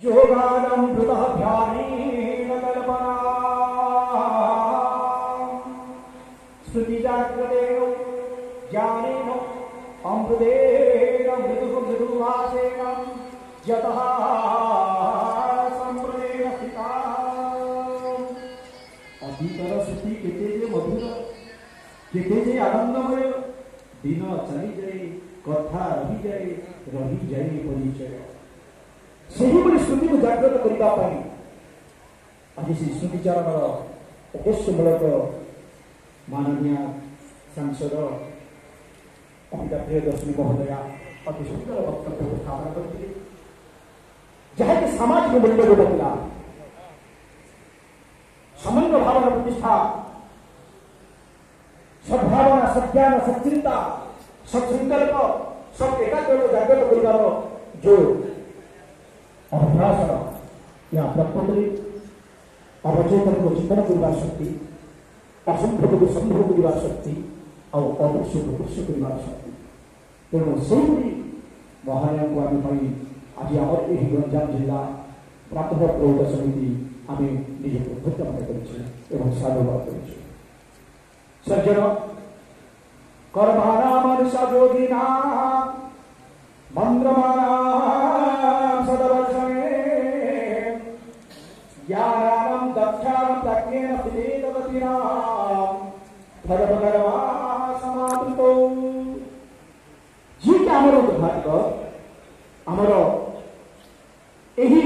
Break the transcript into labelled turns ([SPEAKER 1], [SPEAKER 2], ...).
[SPEAKER 1] योगानमृतः ध्यानेन कल्पना श्रुतिजाग्रतेन ज्ञानेन अमृतेन मृदुः मृदुवासेन यतः संप्रदेन स्थिता। अतीतर श्रुति केते मधुर केते आनंदमय दिन चली जाए कथा रही जाए परिचय से स्मृति को जागृत करने आज से स्मृतिचारण उद्देश्यमूलक माननीय सांसद अमिता प्रियदर्शनी महोदया अति सुंदर वक्तव्य उपस्थापन करते जहाँकि सामाजिक मूल्यबोध पिला समन्वय भावना प्रतिष्ठा सद्भावना सज्ञान सच्चिंता सत्संकल्प सब एकाग्र जागृत कर जो अभ्यास या प्रकृति अवचेतन को चिंतन करने शक्ति असंभव को संभव करने शक्ति और अदृश्य को दृश्य करने शक्ति तेणु से महालय को आम आज आम यही गंजाम जिला प्रातः प्रौढ़ समिति आम निजे धन्यवाद कर साधुवाद कर सज्जन कर्माणां मनुष्ययोगिनां मन्त्रमाणां सदवर्षणे ज्ञानानां दक्षानां प्रज्ञेन विवेकवतीनां धर्मकर्मा समावृतो जी के आमर दुर्भाग्य आमर यही